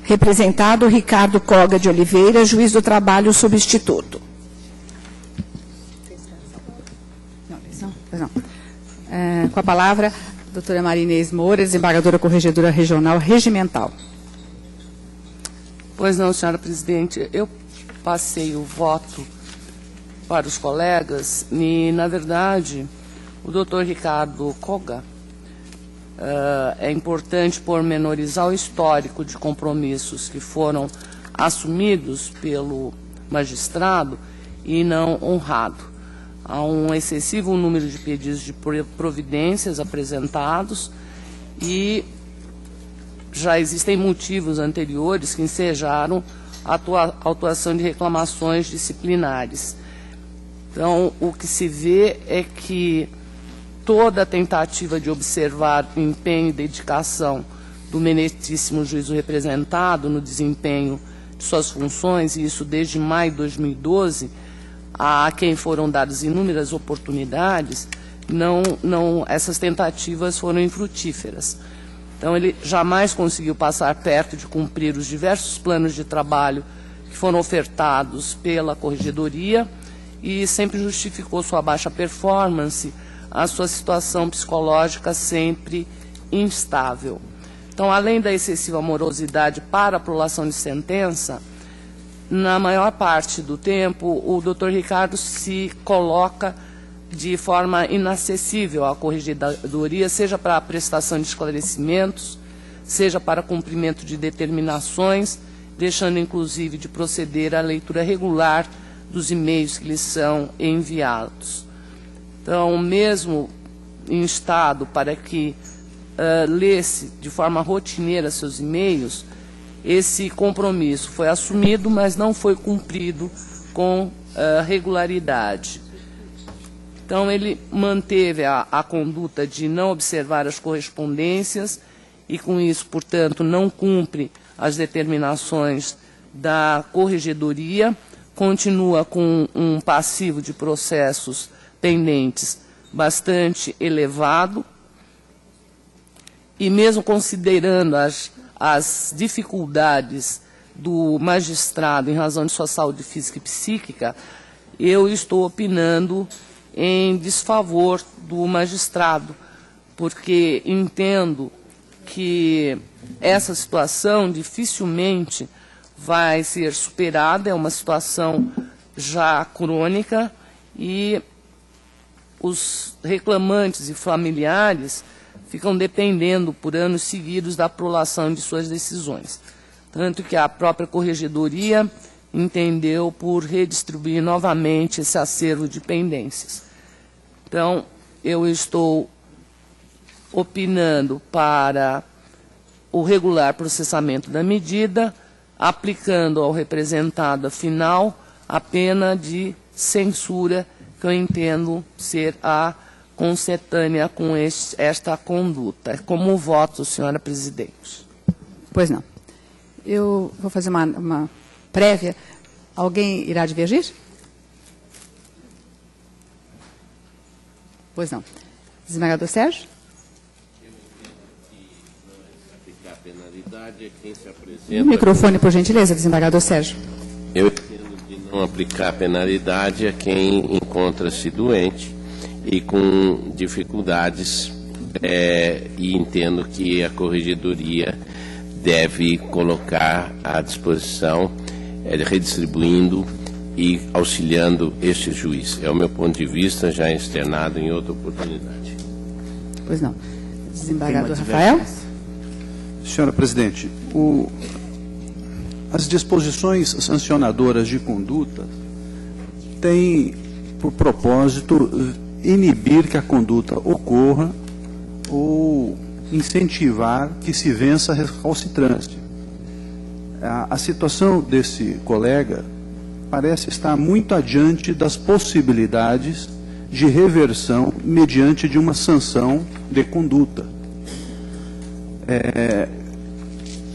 Representado Ricardo Coga de Oliveira, Juiz do Trabalho substituto.
Não. Com a palavra, doutora Maria Inês Moura, desembargadora Corregedora Regional Regimental.
Pois não, senhora presidente, eu passei o voto para os colegas e, na verdade, o doutor Ricardo Coga é importante pormenorizar o histórico de compromissos que foram assumidos pelo magistrado e não honrado. Há um excessivo número de pedidos de providências apresentados e já existem motivos anteriores que ensejaram a autuação de reclamações disciplinares. Então, o que se vê é que toda a tentativa de observar o empenho e dedicação do meritíssimo juízo representado no desempenho de suas funções, e isso desde maio de 2012, a quem foram dadas inúmeras oportunidades, essas tentativas foram infrutíferas. Então, ele jamais conseguiu passar perto de cumprir os diversos planos de trabalho que foram ofertados pela Corregedoria e sempre justificou sua baixa performance, a sua situação psicológica sempre instável. Então, além da excessiva morosidade para a prolação de sentença, na maior parte do tempo, o doutor Ricardo se coloca de forma inacessível à Corregedoria, seja para a prestação de esclarecimentos, seja para cumprimento de determinações, deixando inclusive de proceder à leitura regular dos e-mails que lhes são enviados. Então, mesmo instado para que lesse de forma rotineira seus e-mails, esse compromisso foi assumido, mas não foi cumprido com regularidade. Então, ele manteve a conduta de não observar as correspondências e, com isso, portanto, não cumpre as determinações da Corregedoria, continua com um passivo de processos pendentes bastante elevado, e mesmo considerando as dificuldades do magistrado em razão de sua saúde física e psíquica, eu estou opinando em desfavor do magistrado, porque entendo que essa situação dificilmente vai ser superada, é uma situação já crônica e os reclamantes e familiares ficam dependendo por anos seguidos da prolação de suas decisões. Tanto que a própria Corregedoria entendeu por redistribuir novamente esse acervo de pendências. Então, eu estou opinando para o regular processamento da medida, aplicando ao representado afinal a pena de censura, que eu entendo ser a concetânea com esta conduta. Como voto, senhora presidente?
Pois não. Eu vou fazer uma prévia. Alguém irá divergir? Pois não. Desembargador Sérgio? O microfone, por gentileza, desembargador Sérgio.
Eu entendo de não aplicar penalidade a quem encontra-se doente e com dificuldades, e entendo que a Corregedoria deve colocar à disposição, redistribuindo e auxiliando este juiz. É o meu ponto de vista, já externado em outra oportunidade.
Pois não. Desembargador Rafael?
Senhora presidente, as disposições sancionadoras de conduta têm por propósito inibir que a conduta ocorra ou incentivar que se vença a recalcitrância. A situação desse colega parece estar muito adiante das possibilidades de reversão mediante de uma sanção de conduta.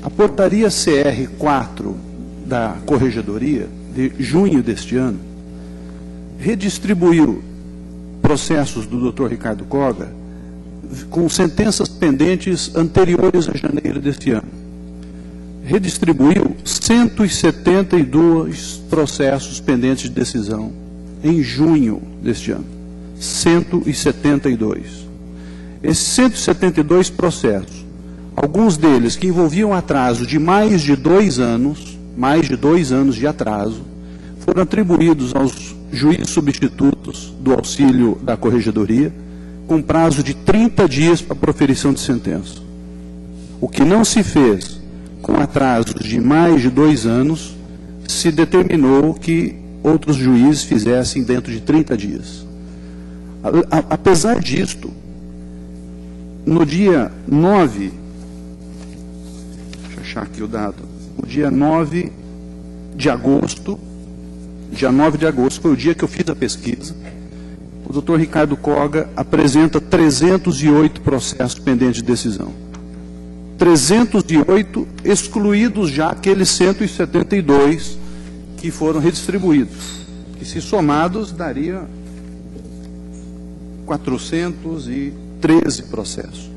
A portaria CR 4 da Corregedoria, de junho deste ano, redistribuiu processos do Dr. Ricardo Coga com sentenças pendentes anteriores a janeiro deste ano. Redistribuiu 172 processos pendentes de decisão em junho deste ano. 172. Esses 172 processos, alguns deles que envolviam atraso de mais de 2 anos de atraso, foram atribuídos aos juízes substitutos do auxílio da Corregedoria, com prazo de 30 dias para proferição de sentença. O que não se fez com atrasos de mais de 2 anos, se determinou que outros juízes fizessem dentro de 30 dias. Apesar disto, no dia 9, deixa eu achar aqui o dado, no dia 9 de agosto, foi o dia que eu fiz a pesquisa, o doutor Ricardo Koga apresenta 308 processos pendentes de decisão. 308 excluídos já aqueles 172 que foram redistribuídos, que se somados daria 413 processos.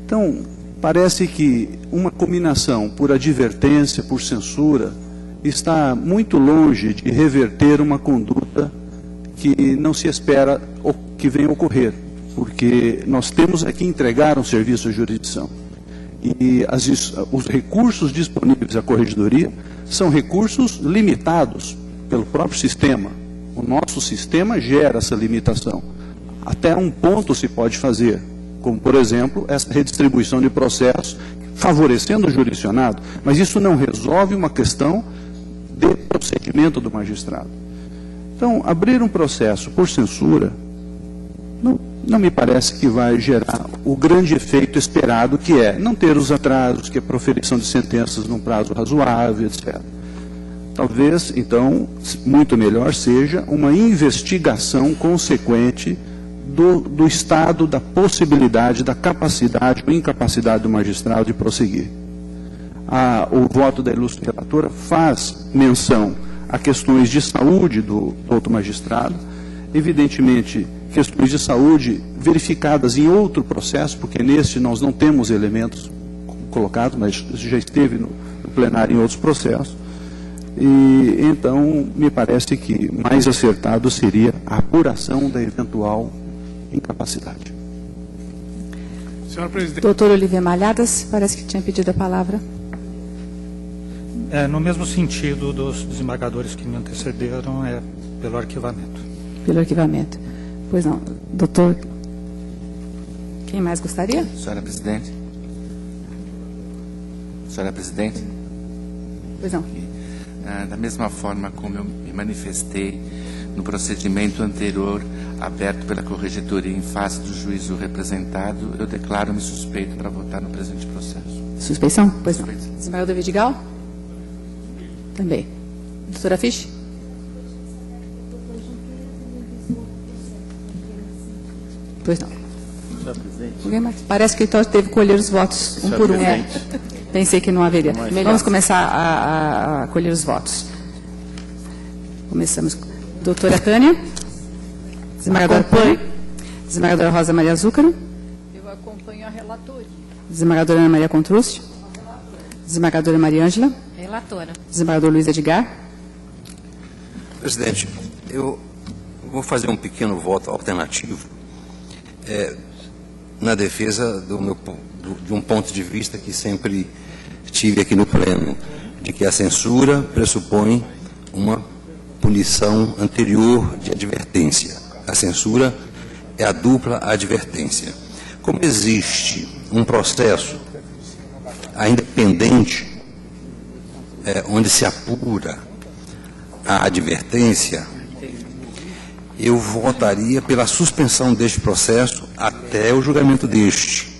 Então, parece que uma combinação por advertência, por censura, está muito longe de reverter uma conduta que não se espera que venha a ocorrer, porque nós temos aqui entregar um serviço à jurisdição. E os recursos disponíveis à Corregedoria são recursos limitados pelo próprio sistema. O nosso sistema gera essa limitação. Até um ponto se pode fazer, como, por exemplo, essa redistribuição de processos favorecendo o jurisdicionado, mas isso não resolve uma questão de procedimento do magistrado. Então, abrir um processo por censura não me parece que vai gerar o grande efeito esperado, que é não ter os atrasos, que é proferição de sentenças num prazo razoável, etc. Talvez, então, muito melhor seja uma investigação consequente do estado da possibilidade, da capacidade ou incapacidade do magistrado de prosseguir. O voto da ilustre relatora faz menção a questões de saúde do outro magistrado, evidentemente questões de saúde verificadas em outro processo, porque neste nós não temos elementos colocados, mas já esteve no plenário em outros processos. E então me parece que mais acertado seria a apuração da eventual incapacidade.
Senhora presidente.
Doutor Olivier Malhadas, parece que tinha pedido a palavra.
No mesmo sentido dos desembargadores que me antecederam, pelo arquivamento.
Pelo arquivamento. Pois não. Doutor, quem mais gostaria?
Senhora presidente. Senhora presidente.
Pois não.
Da mesma forma como eu me manifestei no procedimento anterior aberto pela Corregedoria em face do juízo representado, eu declaro-me suspeito para votar no presente processo.
Suspeição? Pois não. Desembargador Vidigal? Também. Doutora Fisch? Pois não.
Senhora presidente.
Ninguém mais? Parece que então teve que colher os votos um por um. Pensei que não haveria. Vamos começar a colher os votos. Começamos. Doutora Tânia? Desembargadora Tânia? Desembargadora Rosa Maria Zúcaro?
Eu acompanho a relatoria.
Desembargadora Ana Maria Contrucci? Desembargadora Maria Ângela?
Relatora.
Desembargador Luiz Edgar?
Presidente, eu vou fazer um pequeno voto alternativo na defesa de um ponto de vista que sempre tive aqui no Pleno, de que a censura pressupõe uma punição anterior de advertência. A censura é a dupla advertência. Como existe um processo ainda pendente, onde se apura a advertência, eu votaria pela suspensão deste processo até o julgamento deste,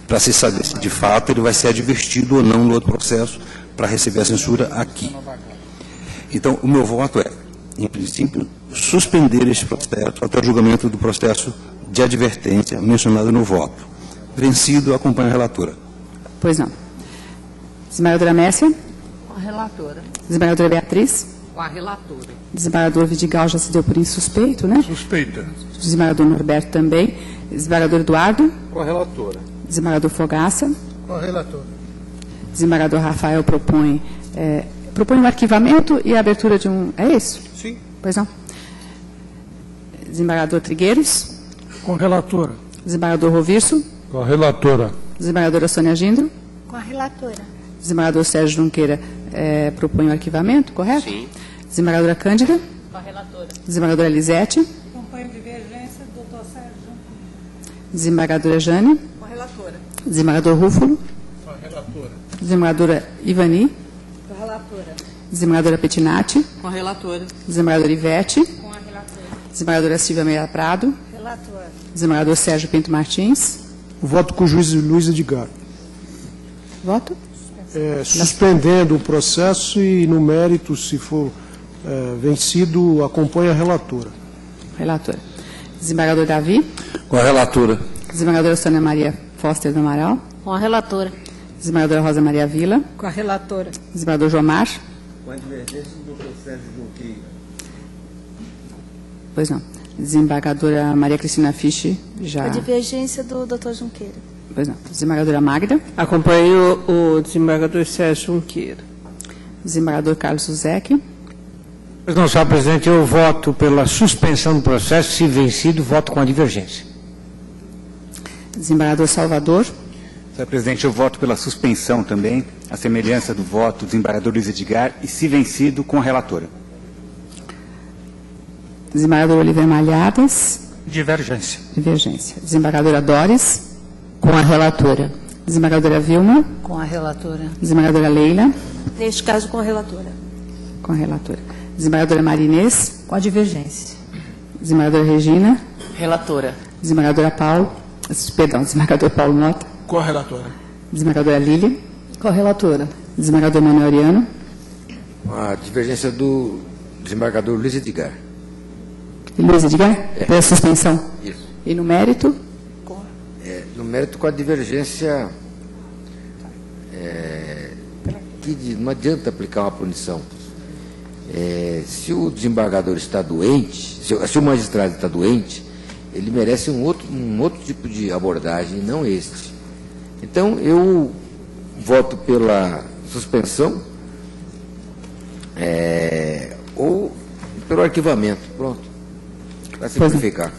para se saber se de fato ele vai ser advertido ou não no outro processo para receber a censura aqui. Então, o meu voto é, em princípio, suspender este processo até o julgamento do processo de advertência mencionado no voto. Vencido, acompanho a relatora.
Pois não. Desembargadora Mércia?
Com a relatora.
Desembargadora Beatriz?
Com a relatora.
Desembargador Vidigal já se deu por insuspeito, né?
Suspeita.
Desembargador Norberto também. Desembargador Eduardo.
Com a relatora.
Desembargador Fogaça.
Com a relatora.
Desembargador Rafael propõe um arquivamento e a abertura de um... É isso?
Sim.
Pois não. Desembargador Trigueiros.
Com a relatora.
Desembargador Rovirso.
Com a relatora.
Desembargadora Sônia Gindro.
Com a relatora.
Desembargador Sérgio Junqueira propõe o arquivamento, correto? Sim. Desembargadora Cândida.
Com a relatora.
Desembargadora Lisete.
Acompanho divergência do Dr. Sérgio Junqueira.
Desembargadora Jane.
Com a relatora.
Desembargador Rúfulo.
Com a relatora.
Desembargadora Ivani.
Com a relatora.
Desembargadora Petinati.
Com a relatora.
Desembargadora Ivete.
Com a relatora.
Desembargadora Silvia Meira Prado.
Relator.
Desembargador Sérgio Pinto Martins.
Voto com o juiz Luiz Edgar.
Voto?
Suspendendo o processo e, no mérito, se for vencido, acompanha a relatora.
Relatora. Desembargador Davi.
Com a relatora.
Desembargadora Sônia Maria Foster do Amaral.
Com a relatora.
Desembargadora Rosa Maria Vila.
Com a relatora.
Desembargador Jomar.
Com a divergência do Dr. Sérgio Junqueira.
Pois não. Desembargadora Maria Cristina Fischi. Já.
A divergência do Dr. Junqueira.
Pois não. Desembargadora Magda.
Acompanho o desembargador Sérgio Junqueira.
Desembargador Carlos Zuzek.
Pois não, senhor presidente, eu voto pela suspensão do processo, se vencido, voto com a divergência.
Desembargador Salvador.
Senhor presidente, eu voto pela suspensão também, a semelhança do voto do desembargador Luiz Edgar, e se vencido, com a relatora.
Desembargador Oliver Malhadas.
Divergência.
Divergência. Desembargadora Doris.
Com a relatora.
Desembargadora Vilma.
Com a relatora.
Desembargadora Leila.
Neste caso, com a relatora.
Com a relatora. Desembargadora Marinês.
Com a divergência.
Desembargadora Regina.
Relatora.
Desembargadora Paulo. Perdão, desembargador Paulo Mota.
Com a relatora.
Desembargadora Lília.
Com a relatora.
Desembargador Manuel Oriano.
A divergência do desembargador Luiz Edgar.
Luiz Edgar? Pela suspensão.
Isso.
E no mérito?
No mérito, com a divergência que não adianta aplicar uma punição. Se o desembargador está doente, se o magistrado está doente, ele merece um outro tipo de abordagem, não este. Então, eu voto pela suspensão ou pelo arquivamento. Pronto. Para simplificar.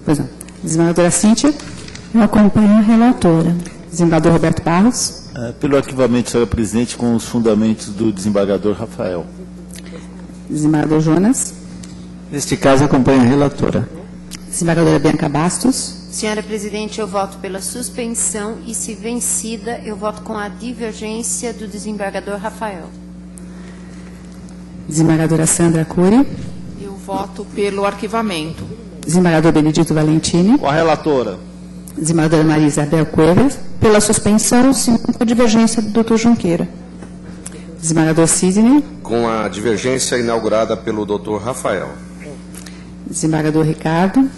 Pois não. Desembargadora Cíntia.
Eu acompanho a relatora.
Desembargador Roberto Barros.
Pelo arquivamento, senhora presidente, com os fundamentos do desembargador Rafael.
Desembargador Jonas.
Neste caso, acompanho a relatora.
Desembargadora Bianca Bastos.
Senhora presidente, eu voto pela suspensão e, se vencida, eu voto com a divergência do desembargador Rafael.
Desembargadora Sandra Cury.
Eu voto pelo arquivamento.
Desembargador Benedito Valentini.
Com a relatora.
Desembargadora Maria Isabel Cuevas.
Pela suspensão, sim, com a divergência do Dr. Junqueira.
Desembargador Sidney.
Com a divergência inaugurada pelo Dr. Rafael.
Desembargador Ricardo.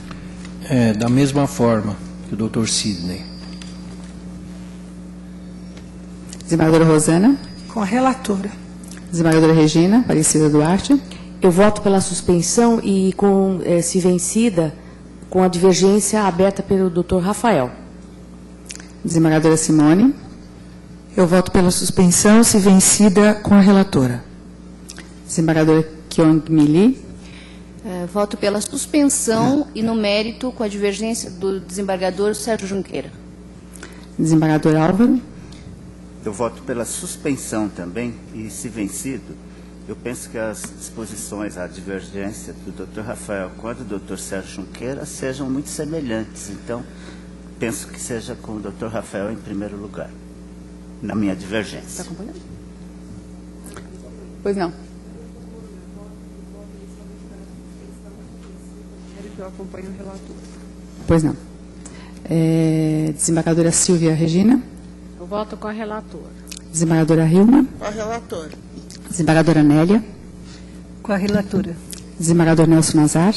Da mesma forma que o Dr. Sidney.
Desembargadora Rosana.
Com a relatora.
Desembargadora Regina Aparecida Duarte.
Eu voto pela suspensão e, se vencida, com a divergência aberta pelo Dr. Rafael.
Desembargadora Simone.
Eu voto pela suspensão, se vencida, com a relatora.
Desembargadora Kyong Mili.
Voto pela suspensão e, no mérito, com a divergência do desembargador Sérgio Junqueira.
Desembargador Álvaro.
Eu voto pela suspensão também, e se vencido, eu penso que as disposições, a divergência do Dr. Rafael com a do Dr. Sérgio Junqueira sejam muito semelhantes. Então, penso que seja com o Dr. Rafael em primeiro lugar, na minha divergência.
Está acompanhando? Pois não.
Eu acompanho o relator.
Pois não. Desembargadora Silvia Regina.
Eu voto com a relatora.
Desembargadora Hilma.
Com a relatora.
Desembargadora Nélia.
Com a relatora.
Desembargador Nelson Nazar.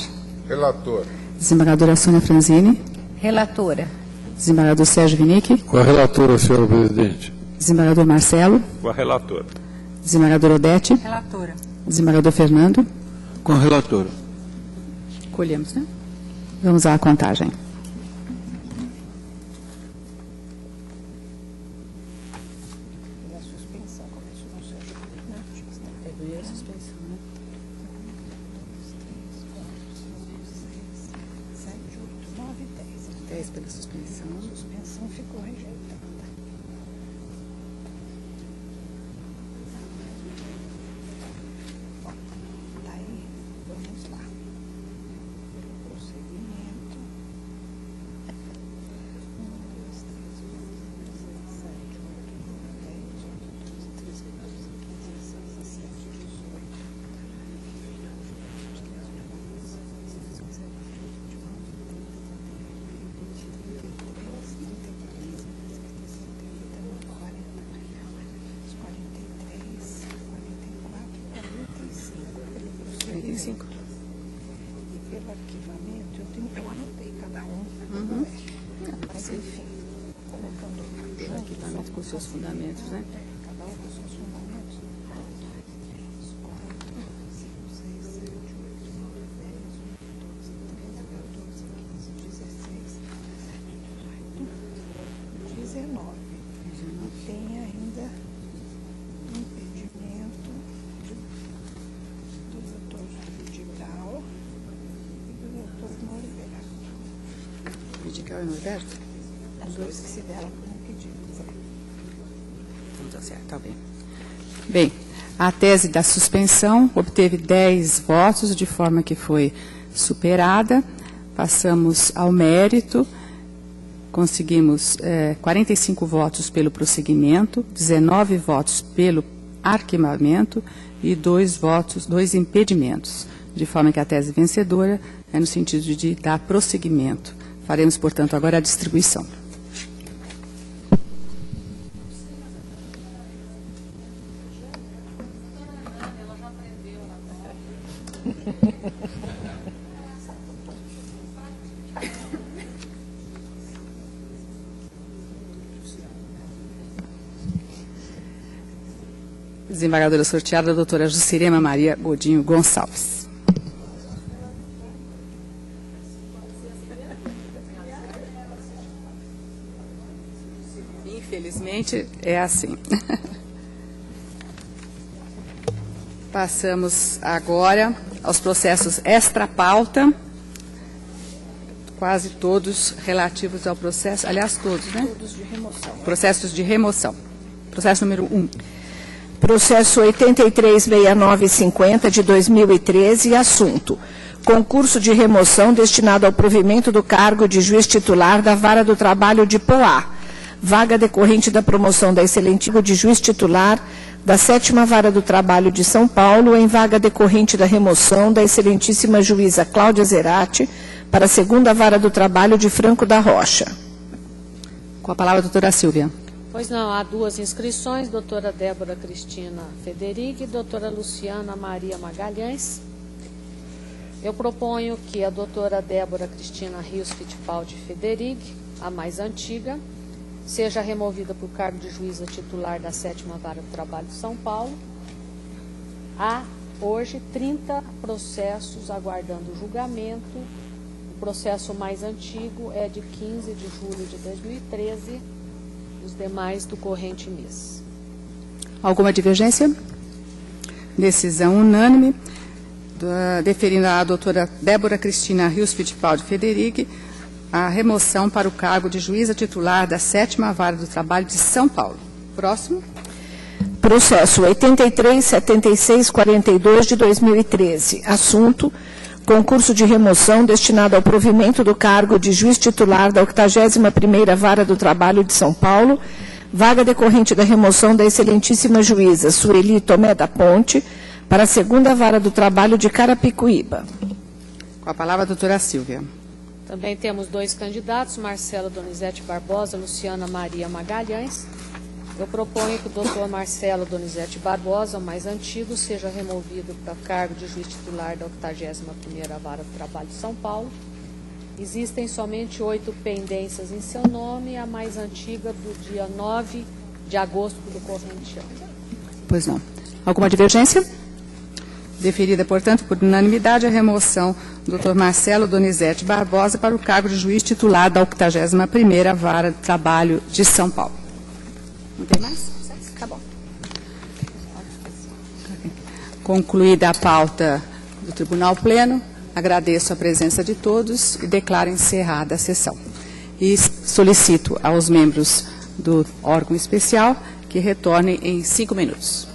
Relator.
Desembargadora Sônia Franzini.
Relatora.
Desembargador Sérgio Vinick.
Com a relatora, senhora presidente.
Desembargador Marcelo.
Com a relatora.
Desembargador Odete.
Relatora.
Desembargador Fernando.
Com a relatora.
Colhemos, né? Vamos à contagem. 10 pela suspensão.
A suspensão ficou rejeitada. Bom, daí, vamos lá. Prosseguimento. 1, 2, 3, 4, 5, 6, 7, 8, 9, 10, 11, 12, 13, 14, 15, 16, 17, 18. E pelo arquivamento, eu anotei cada um, mas enfim, colocando
o arquivamento com seus fundamentos, né?
Cada um com seus fundamentos. 5, 6, 7, 8, 9, 10, 11, 12, 13, 14, 15, 16, 18, 19. Tem ainda impedimento do doutor Vidigal e do doutor Norberto.
Vidigal e Norberto?
Os dois que se deram por impedidos.
Então tá certo, tá bem. Bem, a tese da suspensão obteve 10 votos, de forma que foi superada. Passamos ao mérito. Conseguimos 45 votos pelo prosseguimento, 19 votos pelo arquivamento e 2 impedimentos, de forma que a tese vencedora é no sentido de dar prosseguimento. Faremos, portanto, agora a distribuição. Desembargadora sorteada, a doutora Juscelema Maria Godinho Gonçalves. Infelizmente, é assim. Passamos agora aos processos extra-pauta, quase todos relativos ao processo, aliás, todos, né?
Todos de remoção.
Processos de remoção. Processo número 1.
Processo 836950 de 2013, assunto: concurso de remoção destinado ao provimento do cargo de juiz titular da Vara do Trabalho de Poá. Vaga decorrente da promoção da excelentíssima de juiz titular da 7ª Vara do Trabalho de São Paulo, em vaga decorrente da remoção da excelentíssima juíza Cláudia Zerati para a 2ª Vara do Trabalho de Franco da Rocha.
Com a palavra a doutora Silvia.
Pois não, há 2 inscrições, doutora Débora Cristina Federighi e doutora Luciana Maria Magalhães. Eu proponho que a doutora Débora Cristina Rios Fittipaldi Federighi, a mais antiga, seja removida por cargo de juíza titular da 7ª Vara do Trabalho de São Paulo. Há, hoje, 30 processos aguardando julgamento. O processo mais antigo é de 15 de julho de 2013, os demais do corrente mês.
Alguma divergência? Decisão unânime, deferindo à doutora Débora Cristina Rios Fittipaldi Federighi a remoção para o cargo de juíza titular da 7ª Vara do Trabalho de São Paulo. Próximo.
Processo 837642 de 2013. Assunto: concurso de remoção destinado ao provimento do cargo de juiz titular da 81ª Vara do Trabalho de São Paulo, vaga decorrente da remoção da excelentíssima juíza Sueli Tomé da Ponte para a 2ª Vara do Trabalho de Carapicuíba.
Com a palavra a doutora Silvia.
Também temos 2 candidatos, Marcelo Donizete Barbosa e Luciana Maria Magalhães. Eu proponho que o doutor Marcelo Donizete Barbosa, o mais antigo, seja removido para cargo de juiz titular da 81ª Vara do Trabalho de São Paulo. Existem somente 8 pendências em seu nome, a mais antiga do dia 9 de agosto do corrente ano.
Pois não. Alguma divergência? Deferida, portanto, por unanimidade, a remoção do Dr. Marcelo Donizete Barbosa para o cargo de juiz titular da 81ª Vara de Trabalho de São Paulo. Não tem mais?
Tá bom.
Concluída a pauta do Tribunal Pleno, agradeço a presença de todos e declaro encerrada a sessão. e solicito aos membros do órgão especial que retornem em 5 minutos.